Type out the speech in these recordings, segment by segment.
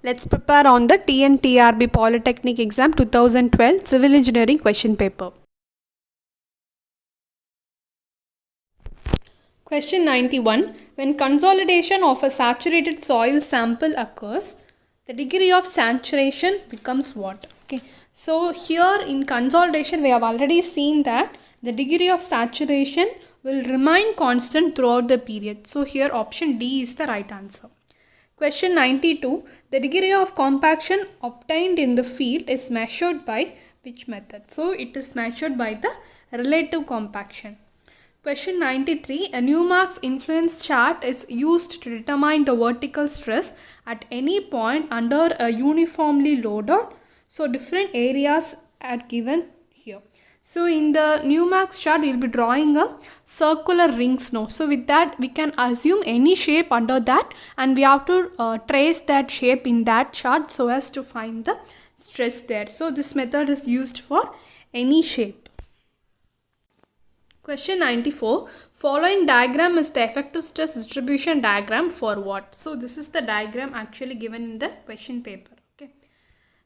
Let's prepare on the TNTRB Polytechnic Exam 2012 Civil Engineering question paper. Question 91. When consolidation of a saturated soil sample occurs, the degree of saturation becomes what? Okay. So here in consolidation we have already seen that the degree of saturation will remain constant throughout the period. So here option D is the right answer. Question 92. The degree of compaction obtained in the field is measured by which method? So it is measured by the relative compaction. Question 93. A Newmark's influence chart is used to determine the vertical stress at any point under a uniformly loaded. So different areas are given here. So in the Newmark's chart, we will be drawing a circular rings now. So with that, we can assume any shape under that, and we have to trace that shape in that chart so as to find the stress there. So this method is used for any shape. Question 94. Following diagram is the effective stress distribution diagram for what? So this is the diagram actually given in the question paper. Okay.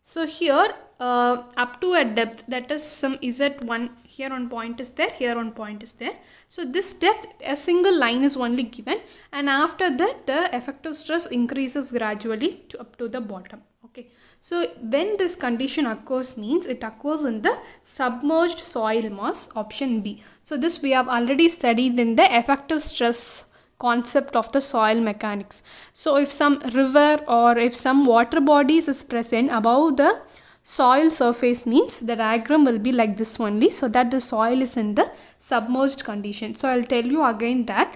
So here up to a depth, that is some Z1, here on point is there, here on point is there. So this depth, a single line is only given, and after that the effective stress increases gradually to up to the bottom. Okay. So when this condition occurs means it occurs in the submerged soil mass, option B. So this we have already studied in the effective stress concept of the soil mechanics. So if some river or if some water bodies is present above the soil surface means the diagram will be like this only, so that the soil is in the submerged condition. So I'll tell you again that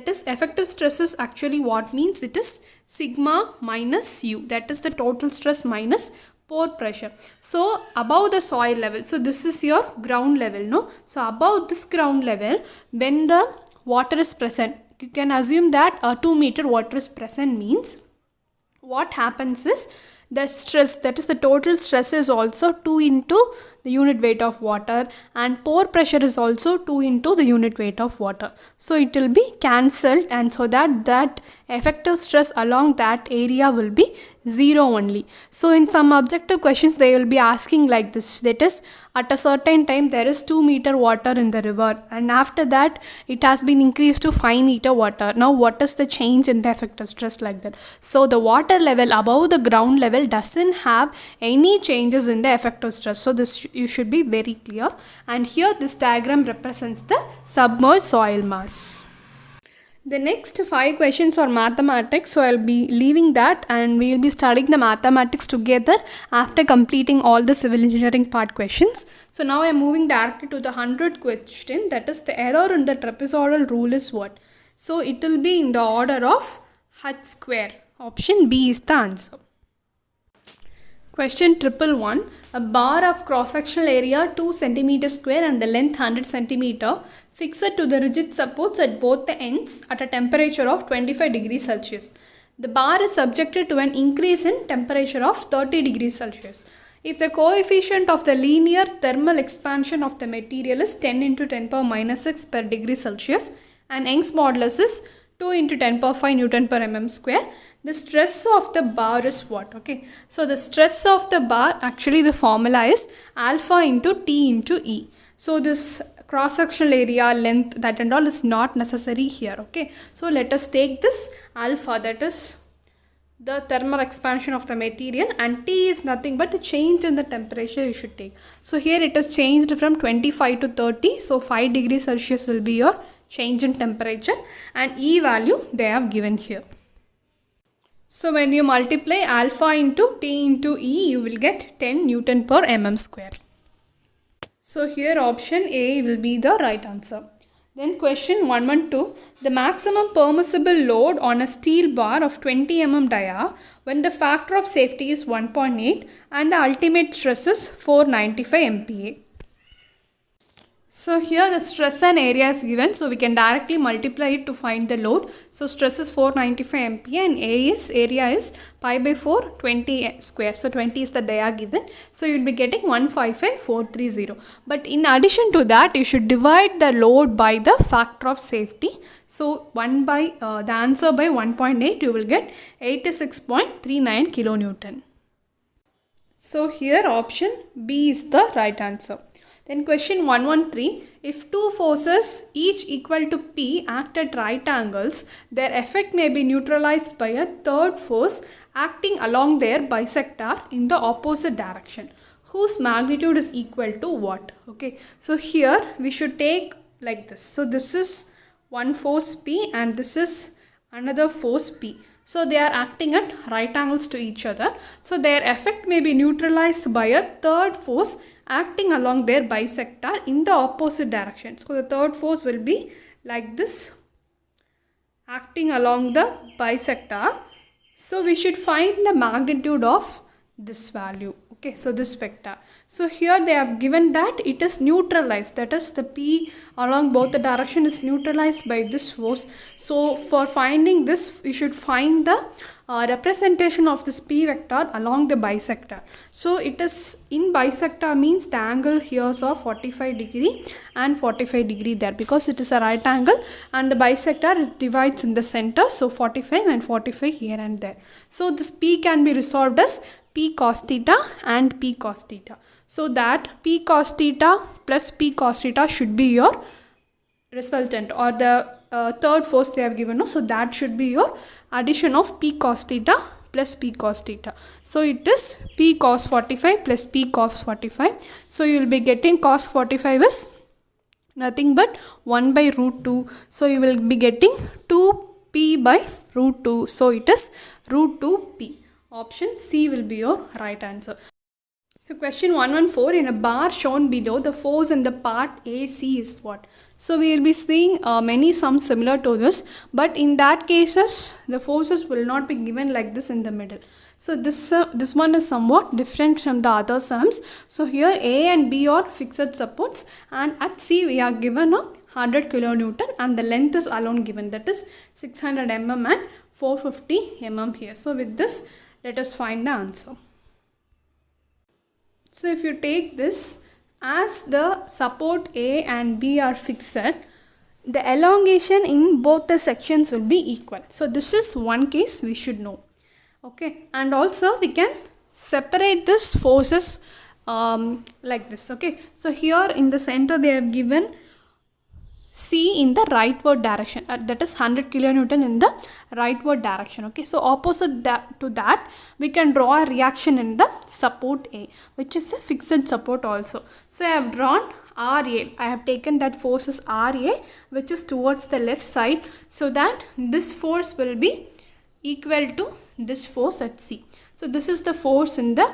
is effective stress is actually what means it is sigma minus U, that is the total stress minus pore pressure. So above the soil level, so this is your ground level, no? So above this ground level, when the water is present, you can assume that 2 meter water is present means what happens is the stress, that is the total stress, is also 2 into the unit weight of water, and pore pressure is also 2 into the unit weight of water. So it will be cancelled, and so that effective stress along that area will be 0 only. So in some objective questions they will be asking like this, that is at a certain time there is 2 meter water in the river, and after that it has been increased to 5 meter water. Now what is the change in the effective stress, like that? So the water level above the ground level doesn't have any changes in the effective stress. So this you should be very clear, and here this diagram represents the submerged soil mass. The next 5 questions are mathematics, so I'll be leaving that and we will be studying the mathematics together after completing all the civil engineering part questions. So now I'm moving directly to the 100th question, that is the error in the trapezoidal rule is what? So it will be in the order of H square. Option B is the answer. Question 111. A bar of cross-sectional area 2 cm square and the length 100 cm fixed to the rigid supports at both the ends at a temperature of 25 degrees Celsius. The bar is subjected to an increase in temperature of 30 degrees Celsius. If the coefficient of the linear thermal expansion of the material is 10 into 10 power minus 6 per degree Celsius and Young's modulus is 2 into 10 power 5 Newton per mm square, the stress of the bar is what? Okay, so the stress of the bar, actually the formula is alpha into T into E. So this cross-sectional area, length, that and all is not necessary here. Okay, so let us take this alpha, that is the thermal expansion of the material, and T is nothing but the change in the temperature you should take. So here it is changed from 25 to 30, so 5 degrees Celsius will be your change in temperature, and E value they have given here. So when you multiply alpha into T into E, you will get 10 Newton per mm square. So here option A will be the right answer. Then question 112. The maximum permissible load on a steel bar of 20 mm dia when the factor of safety is 1.8 and the ultimate stress is 495 MPa. So here the stress and area is given, so we can directly multiply it to find the load. So stress is 495 MPa and area is pi by 4 20 square. So 20 is the dia given. So you will be getting 155,430. But in addition to that, you should divide the load by the factor of safety. So the answer by 1.8, you will get 86.39 kilonewton. So here option B is the right answer. Then question 113, if two forces each equal to P act at right angles, their effect may be neutralized by a third force acting along their bisector in the opposite direction, whose magnitude is equal to what? Okay, so here we should take like this. So this is one force P and this is another force P. So they are acting at right angles to each other. So their effect may be neutralized by a third force acting along their bisector in the opposite direction. So the third force will be like this, acting along the bisector. So we should find the magnitude of this value. Okay, so this vector. So here they have given that it is neutralized, that is the P along both the direction is neutralized by this force. So for finding this, we should find the representation of this P vector along the bisector. So it is in bisector means the angle here is of 45 degree and 45 degree there, because it is a right angle, and the bisector it divides in the center, so 45 and 45 here and there. So this P can be resolved as P cos theta and P cos theta. So that P cos theta plus P cos theta should be your resultant, or the third force they have given. So that should be your addition of P cos theta plus P cos theta. So it is P cos 45 plus P cos 45. So you will be getting cos 45 is nothing but 1 by root 2. So you will be getting 2P by root 2. So it is root 2P. Option C will be your right answer. So question 114, in a bar shown below, the force in the part AC is what? So we will be seeing many sums similar to this, but in that cases the forces will not be given like this in the middle. So this one is somewhat different from the other sums. So here A and B are fixed supports, and at C we are given a 100 kilonewton and the length is alone given, that is 600 mm and 450 mm here. So with this, let us find the answer. So if you take this, as the support A and B are fixed, the elongation in both the sections will be equal. So this is one case we should know. Okay, and also we can separate this forces like this. Okay, so here in the center they have given C in the rightward direction, that is 100 kilonewton in the rightward direction. Okay, so opposite to that we can draw a reaction in the support A, which is a fixed support also. So I have drawn RA, I have taken that force as RA, which is towards the left side, so that this force will be equal to this force at C. So this is the force in the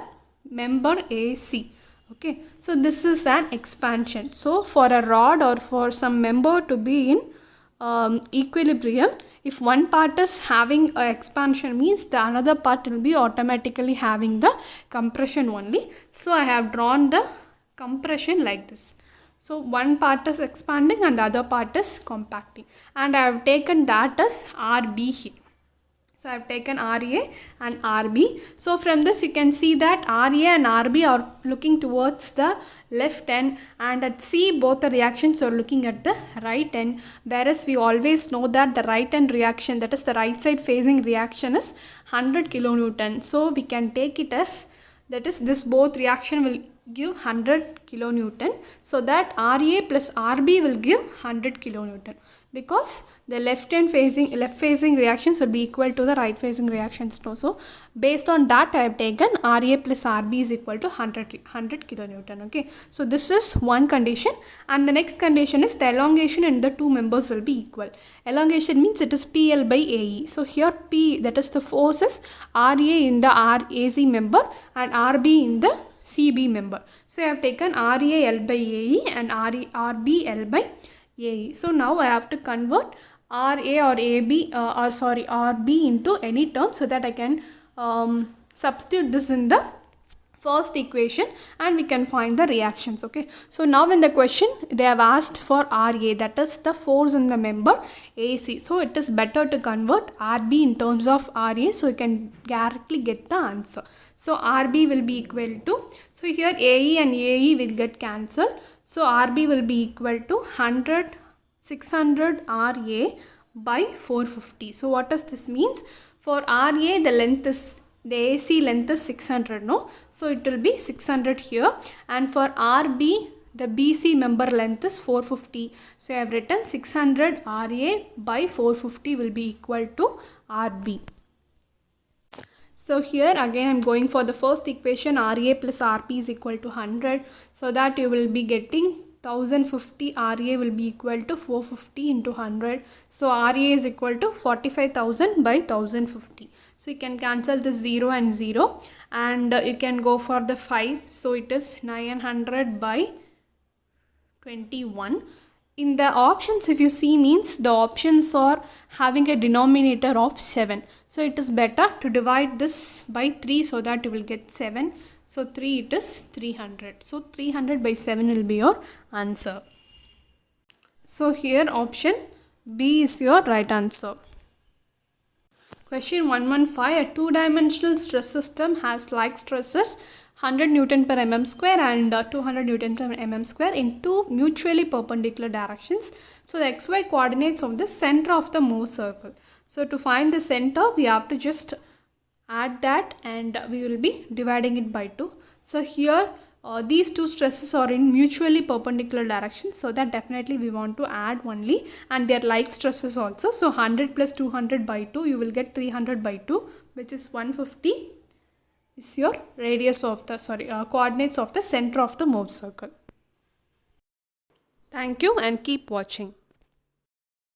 member AC. Okay, so this is an expansion. So for a rod or for some member to be in equilibrium, if one part is having a expansion, means the another part will be automatically having the compression only. So I have drawn the compression like this. So one part is expanding and the other part is compacting, and I have taken that as RB here. So I have taken RA and RB. So from this you can see that RA and RB are looking towards the left end, and at C both the reactions are looking at the right end, whereas we always know that the right end reaction, that is the right side facing reaction, is 100 kilonewton. So we can take it as, that is this both reaction will give 100 kilonewton, so that RA plus RB will give 100 kilonewton, because the left facing reactions will be equal to the right facing reactions too. So based on that I have taken RA plus RB is equal to 100 kilonewton. Okay, so this is one condition, and the next condition is the elongation in the two members will be equal. Elongation means it is PL by AE. So here P, that is the force, is RA in the RAC member and RB in the CB member. So I have taken RAL by AE and RBL by AE. So now I have to convert RA or AB RB into any term, so that I can substitute this in the first equation and we can find the reactions. Okay, so now in the question they have asked for Ra, that is the force in the member AC. So it is better to convert Rb in terms of Ra, so you can directly get the answer. So Rb will be equal to, so here AE and AE will get cancelled, so Rb will be equal to 600 Ra by 450. So what does this means? For Ra the length is, the AC length is 600, no? So it will be 600 here, and for RB the BC member length is 450. So I have written 600 Ra by 450 will be equal to RB. So here again I am going for the first equation, Ra plus Rp is equal to 100. So that you will be getting 1050 Ra will be equal to 450 into 100. So Ra is equal to 45,000 by 1050. So you can cancel this 0 and 0, and you can go for the 5. So it is 900 by 21. In the options, if you see, means the options are having a denominator of 7. So it is better to divide this by 3 so that you will get 7. So 3, it is 300. So 300 by 7 will be your answer. So here option B is your right answer. Question 115. A two-dimensional stress system has like stresses 100 Newton per mm square and 200 Newton per mm square in two mutually perpendicular directions. So the xy coordinates of the center of the Mohr circle. So to find the center, we have to just add that and we will be dividing it by 2. So here these two stresses are in mutually perpendicular directions, so that definitely we want to add only, and they are like stresses also. So 100 plus 200 by 2, you will get 300 by 2, which is 150 is your radius of the coordinates of the center of the Mohr circle. Thank you and keep watching.